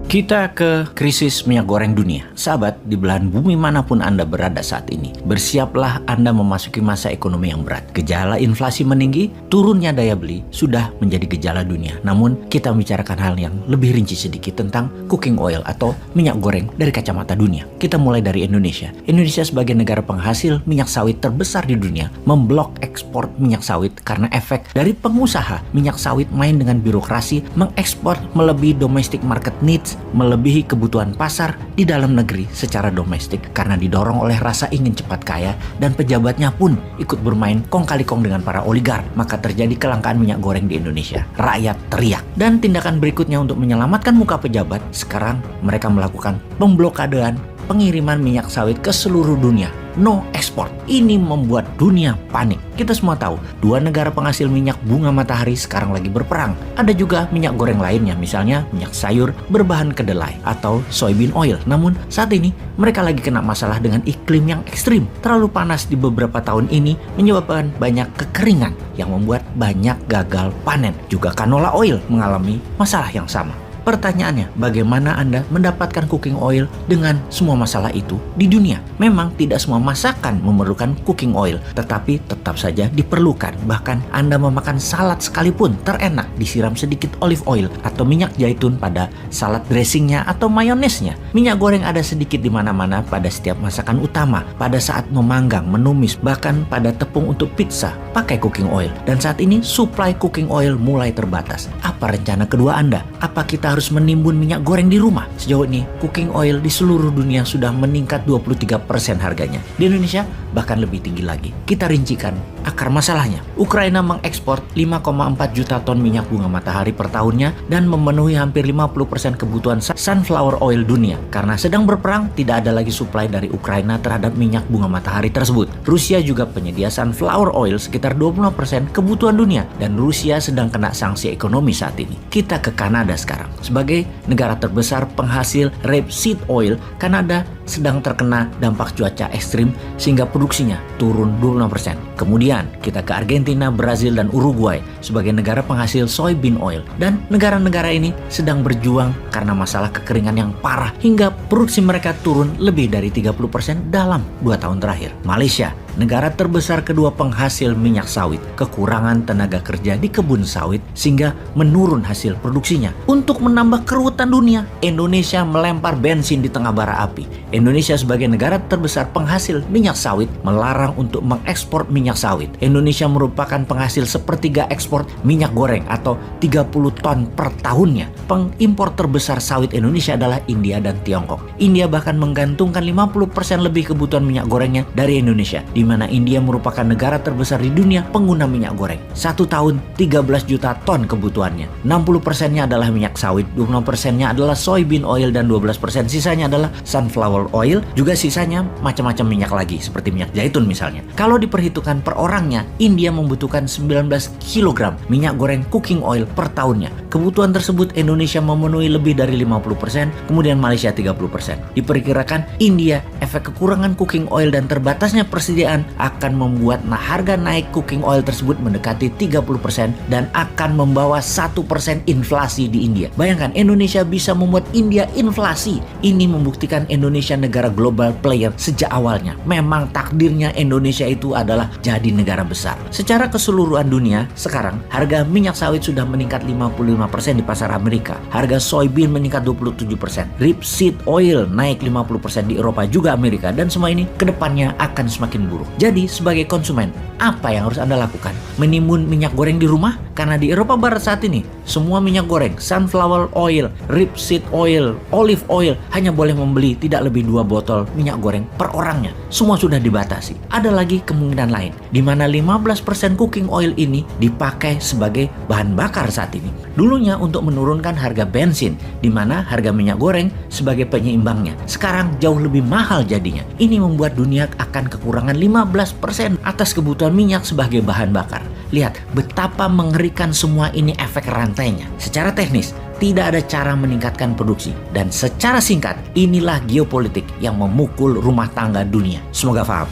Kita ke krisis minyak goreng dunia. Sahabat, di belahan bumi manapun Anda berada saat ini, bersiaplah Anda memasuki masa ekonomi yang berat. Gejala inflasi meninggi, turunnya daya beli sudah menjadi gejala dunia. Namun, kita membicarakan hal yang lebih rinci sedikit tentang cooking oil atau minyak goreng dari kacamata dunia. Kita mulai dari Indonesia. Indonesia sebagai negara penghasil minyak sawit terbesar di dunia, memblok ekspor minyak sawit karena efek dari pengusaha minyak sawit main dengan birokrasi, mengekspor melebihi domestic market needs, melebihi kebutuhan pasar di dalam negeri secara domestik karena didorong oleh rasa ingin cepat kaya, dan pejabatnya pun ikut bermain kong kali kong dengan para oligark. Maka terjadi kelangkaan minyak goreng di Indonesia. Rakyat teriak. Dan tindakan berikutnya untuk menyelamatkan muka pejabat, sekarang mereka melakukan pemblokadean pengiriman minyak sawit ke seluruh dunia. No export. Ini membuat dunia panik. Kita semua tahu, dua negara penghasil minyak bunga matahari sekarang lagi berperang. Ada juga minyak goreng lainnya, misalnya minyak sayur berbahan kedelai atau soybean oil. Namun saat ini mereka lagi kena masalah dengan iklim yang ekstrim. Terlalu panas di beberapa tahun ini menyebabkan banyak kekeringan yang membuat banyak gagal panen. Juga canola oil mengalami masalah yang sama. Pertanyaannya, bagaimana Anda mendapatkan cooking oil dengan semua masalah itu di dunia? Memang tidak semua masakan memerlukan cooking oil, tetapi tetap saja diperlukan. Bahkan Anda memakan salad sekalipun terenak disiram sedikit olive oil atau minyak zaitun pada salad dressingnya atau mayonesnya. Minyak goreng ada sedikit di mana-mana pada setiap masakan utama, pada saat memanggang, menumis, bahkan pada tepung untuk pizza pakai cooking oil. Dan saat ini supply cooking oil mulai terbatas. Apa rencana kedua Anda? Apa kita harus menimbun minyak goreng di rumah? Sejauh ini, cooking oil di seluruh dunia sudah meningkat 23% harganya. Di Indonesia, bahkan lebih tinggi lagi. Kita rincikan akar masalahnya. Ukraina mengekspor 5,4 juta ton minyak bunga matahari per tahunnya dan memenuhi hampir 50% kebutuhan sunflower oil dunia. Karena sedang berperang, tidak ada lagi suplai dari Ukraina terhadap minyak bunga matahari tersebut. Rusia juga penyedia sunflower oil sekitar 20% kebutuhan dunia, dan Rusia sedang kena sanksi ekonomi saat ini. Kita ke Kanada sekarang. Sebagai negara terbesar penghasil rapeseed oil, Kanada sedang terkena dampak cuaca ekstrim sehingga produksinya turun 26%. Kemudian kita ke Argentina, Brazil, dan Uruguay sebagai negara penghasil soybean oil. Dan negara-negara ini sedang berjuang karena masalah kekeringan yang parah hingga produksi mereka turun lebih dari 30% dalam 2 tahun terakhir. Malaysia, negara terbesar kedua penghasil minyak sawit, kekurangan tenaga kerja di kebun sawit sehingga menurun hasil produksinya. Untuk menambah keruwetan dunia, Indonesia melempar bensin di tengah bara api. Indonesia sebagai negara terbesar penghasil minyak sawit melarang untuk mengekspor minyak sawit. Indonesia merupakan penghasil sepertiga ekspor minyak goreng atau 30 ton per tahunnya. Pengimpor terbesar sawit Indonesia adalah India dan Tiongkok. India bahkan menggantungkan 50% lebih kebutuhan minyak gorengnya dari Indonesia, di mana India merupakan negara terbesar di dunia pengguna minyak goreng. 1 tahun 13 juta ton kebutuhannya. 60%-nya adalah minyak sawit, 20%-nya adalah soybean oil, dan 12% sisanya adalah sunflower oil. Juga sisanya macam-macam minyak lagi seperti minyak zaitun misalnya. Kalau diperhitungkan per orangnya, India membutuhkan 19 kg minyak goreng cooking oil per tahunnya. Kebutuhan tersebut Indonesia memenuhi lebih dari 50%, kemudian Malaysia 30%. Diperkirakan India efek kekurangan cooking oil dan terbatasnya persediaan akan membuat harga naik cooking oil tersebut mendekati 30% dan akan membawa 1% inflasi di India. Bayangkan, Indonesia bisa membuat India inflasi. Ini membuktikan Indonesia negara global player sejak awalnya. Memang takdirnya Indonesia itu adalah jadi negara besar. Secara keseluruhan dunia, sekarang harga minyak sawit sudah meningkat 55% di pasar Amerika. Harga soybean meningkat 27%. Rapeseed oil naik 50% di Eropa juga Amerika, dan semua ini kedepannya akan semakin buruk. Jadi sebagai konsumen, apa yang harus Anda lakukan? Menimbun minyak goreng di rumah? Karena di Eropa Barat saat ini, semua minyak goreng, sunflower oil, rapeseed oil, olive oil, hanya boleh membeli tidak lebih 2 botol minyak goreng per orangnya. Semua sudah dibatasi. Ada lagi kemungkinan lain, di mana 15% cooking oil ini dipakai sebagai bahan bakar saat ini. Dulunya untuk menurunkan harga bensin, di mana harga minyak goreng sebagai penyeimbangnya. Sekarang jauh lebih mahal jadinya. Ini membuat dunia akan kekurangan 15% atas kebutuhan minyak sebagai bahan bakar. Lihat betapa mengerikan semua ini efek rantainya. Secara teknis, tidak ada cara meningkatkan produksi. Dan secara singkat, inilah geopolitik yang memukul rumah tangga dunia. Semoga paham.